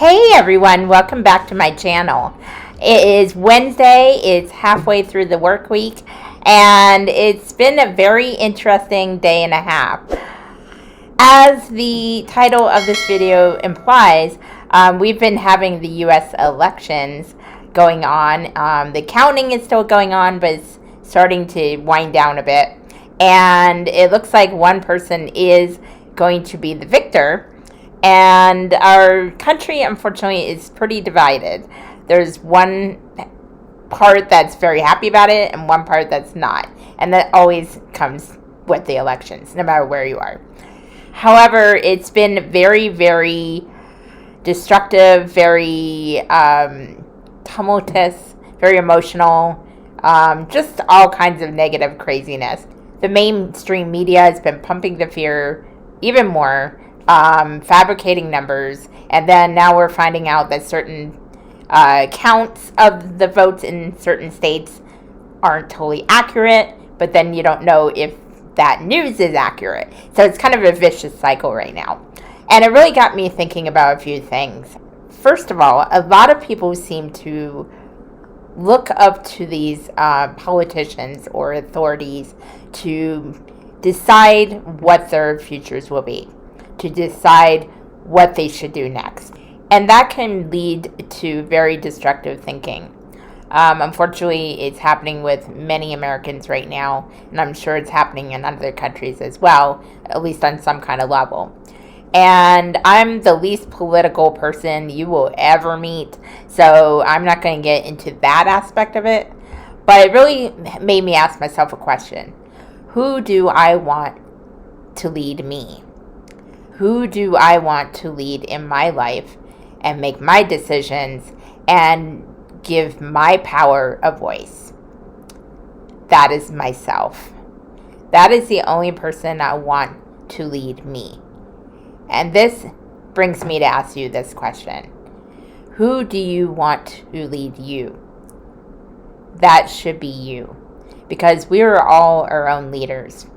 Hey everyone, welcome back to my channel. It is Wednesday, it's halfway through the work week, and it's been a very interesting day and a half. As the title of this video implies, we've been having the US elections going on. The counting is still going on, but it's starting to wind down a bit. And it looks like one person is going to be the victor. And our country, unfortunately, is pretty divided. There's one part that's very happy about it and one part that's not. And that always comes with the elections, no matter where you are. However, it's been very, very destructive, very tumultuous, very emotional, just all kinds of negative craziness. The mainstream media has been pumping the fear even more, fabricating numbers, and then now we're finding out that certain counts of the votes in certain states aren't totally accurate, but then you don't know if that news is accurate. So it's kind of a vicious cycle right now. And it really got me thinking about a few things. First of all, a lot of people seem to look up to these politicians or authorities to decide what their futures will be, to decide what they should do next. And that can lead to very destructive thinking. Unfortunately, it's happening with many Americans right now, and I'm sure it's happening in other countries as well, at least on some kind of level. And I'm the least political person you will ever meet, so I'm not going to get into that aspect of it. But it really made me ask myself a question. Who do I want to lead me? Who do I want to lead in my life and make my decisions and give my power a voice? That is myself. That is the only person I want to lead me. And this brings me to ask you this question. Who do you want to lead you? That should be you. Because we are all our own leaders.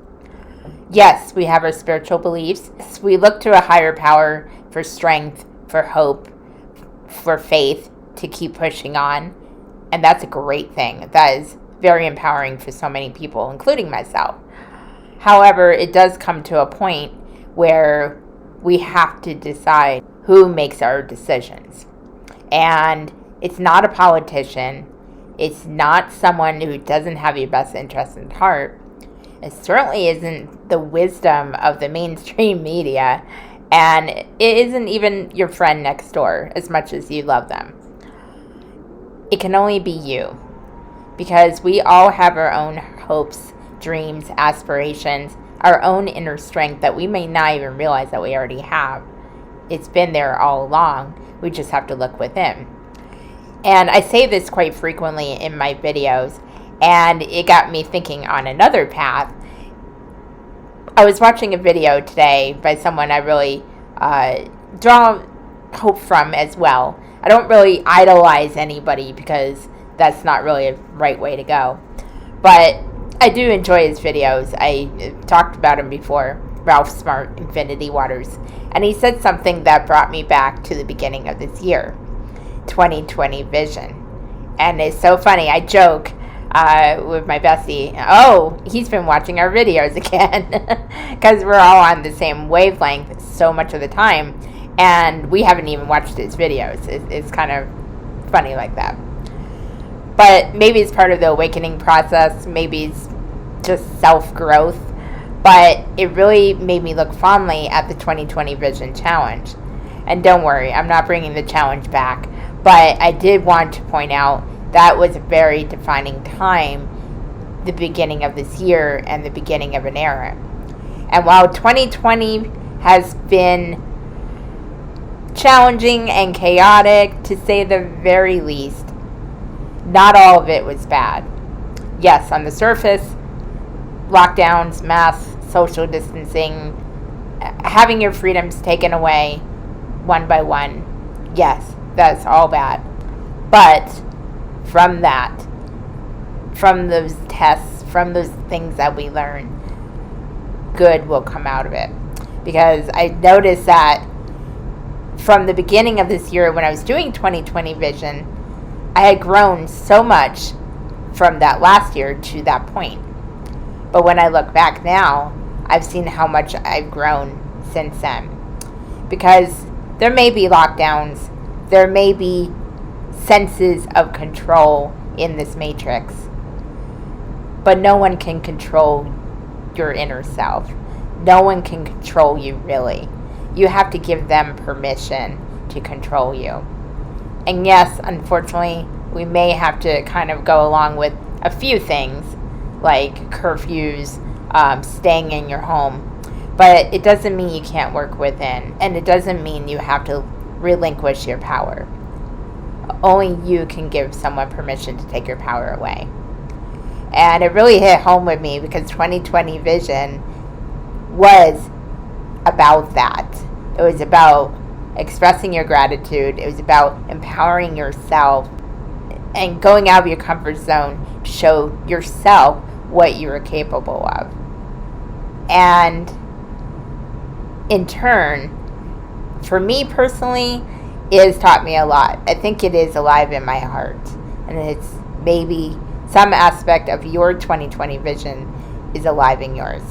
Yes, we have our spiritual beliefs. We look to a higher power for strength, for hope, for faith to keep pushing on. And that's a great thing. That is very empowering for so many people, including myself. However, it does come to a point where we have to decide who makes our decisions. And it's not a politician. It's not someone who doesn't have your best interest in heart. It certainly isn't the wisdom of the mainstream media. And it isn't even your friend next door, as much as you love them. It can only be you. Because we all have our own hopes, dreams, aspirations, our own inner strength that we may not even realize that we already have. It's been there all along. We just have to look within. And I say this quite frequently in my videos, and it got me thinking on another path. I was watching a video today by someone I really draw hope from as well. I don't really idolize anybody because that's not really a right way to go. But I do enjoy his videos. I talked about him before, Ralph Smart, Infinity Waters. And he said something that brought me back to the beginning of this year. 2020 vision. And it's so funny. I joke with my bestie, oh, he's been watching our videos again, because we're all on the same wavelength so much of the time, and we haven't even watched his videos. It's kind of funny like that. But maybe it's part of the awakening process. Maybe it's just self-growth. But it really made me look fondly at the 2020 Vision Challenge. And don't worry, I'm not bringing the challenge back. But I did want to point out that was a very defining time, the beginning of this year and the beginning of an era. And while 2020 has been challenging and chaotic, to say the very least, not all of it was bad. Yes, on the surface, lockdowns, masks, social distancing, having your freedoms taken away one by one, yes, that's all bad. But from that, from those tests, from those things that we learn, good will come out of it. Because I noticed that from the beginning of this year when I was doing 2020 vision, I had grown so much from that last year to that point. But when I look back now, I've seen how much I've grown since then. Because there may be lockdowns, there may be senses of control in this matrix, but no one can control your inner self. No one can control you, really. You have to give them permission to control you. And yes, unfortunately, we may have to kind of go along with a few things, like curfews, staying in your home. But it doesn't mean you can't work within, and it doesn't mean you have to relinquish your power. Only you can give someone permission to take your power away. And it really hit home with me because 2020 vision was about that. It was about expressing your gratitude. It was about empowering yourself and going out of your comfort zone to show yourself what you are capable of. And in turn, for me personally, it has taught me a lot. I think it is alive in my heart. And it's maybe some aspect of your 2020 vision is alive in yours.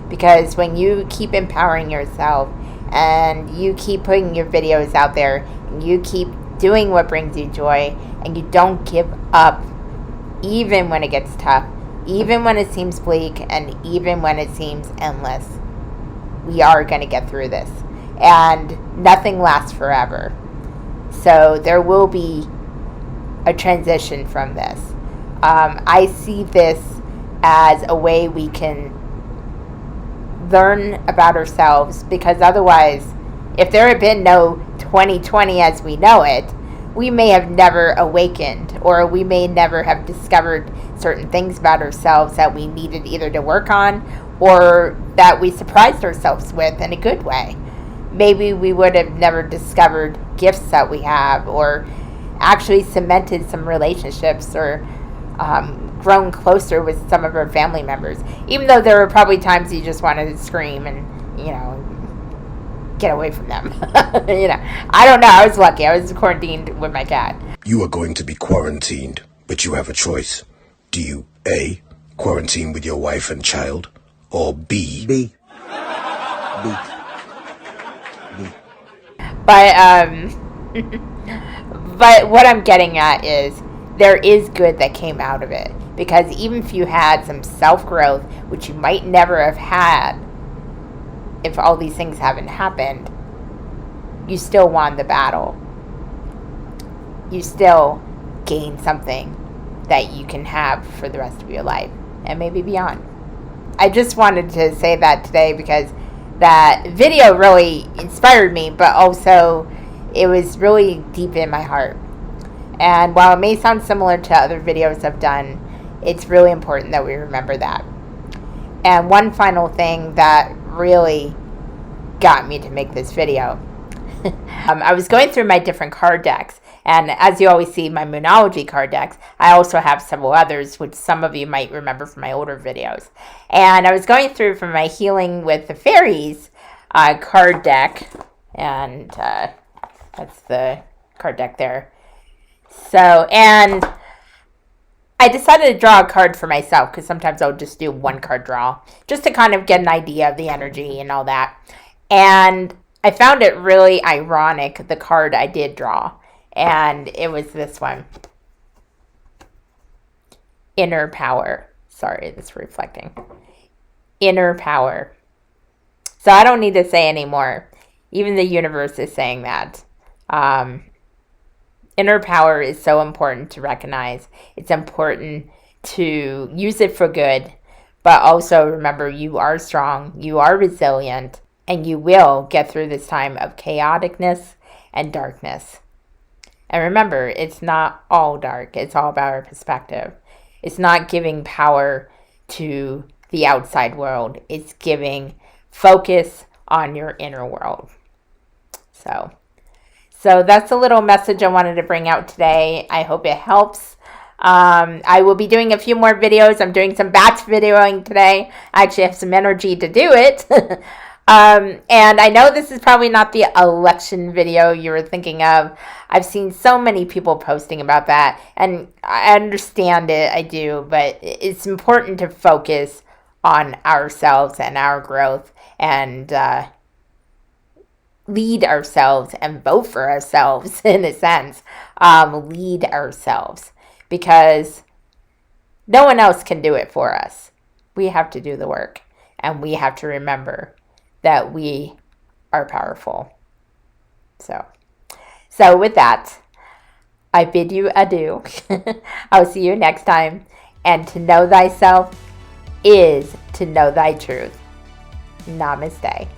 Because when you keep empowering yourself and you keep putting your videos out there and you keep doing what brings you joy and you don't give up even when it gets tough, even when it seems bleak, and even when it seems endless, we are going to get through this. And nothing lasts forever. So there will be a transition from this. I see this as a way we can learn about ourselves, because otherwise, if there had been no 2020 as we know it, we may have never awakened, or we may never have discovered certain things about ourselves that we needed either to work on or that we surprised ourselves with in a good way. Maybe we would have never discovered gifts that we have, or actually cemented some relationships, or grown closer with some of our family members. Even though there were probably times you just wanted to scream and, get away from them. I don't know. I was lucky. I was quarantined with my cat. You are going to be quarantined, but you have a choice. Do you A, quarantine with your wife and child, or B? B. But but what I'm getting at is there is good that came out of it. Because even if you had some self-growth, which you might never have had if all these things haven't happened, you still won the battle. You still gained something that you can have for the rest of your life and maybe beyond. I just wanted to say that today because that video really inspired me, but also it was really deep in my heart. And while it may sound similar to other videos I've done, it's really important that we remember that. And one final thing that really got me to make this video. I was going through my different card decks, and as you always see my Moonology card decks, I also have several others, which some of you might remember from my older videos. And I was going through from my Healing with the Fairies card deck, and that's the card deck there. So, and I decided to draw a card for myself, because sometimes I'll just do one card draw, just to kind of get an idea of the energy and all that. And I found it really ironic, the card I did draw. And it was this one. Inner Power. Sorry, that's reflecting. Inner Power. So I don't need to say anymore. Even the universe is saying that. Inner power is so important to recognize. It's important to use it for good. But also remember, you are strong. You are resilient. And you will get through this time of chaoticness and darkness. And remember, it's not all dark. It's all about our perspective. It's not giving power to the outside world. It's giving focus on your inner world. So that's a little message I wanted to bring out today. I hope it helps. I will be doing a few more videos. I'm doing some batch videoing today. I actually have some energy to do it. And I know this is probably not the election video you were thinking of. I've seen so many people posting about that, and I understand it, I do, but it's important to focus on ourselves and our growth and lead ourselves and vote for ourselves in a sense. Lead ourselves because no one else can do it for us. We have to do the work, and we have to remember that we are powerful. So with that, I bid you adieu. I'll see you next time. And to know thyself is to know thy truth. Namaste.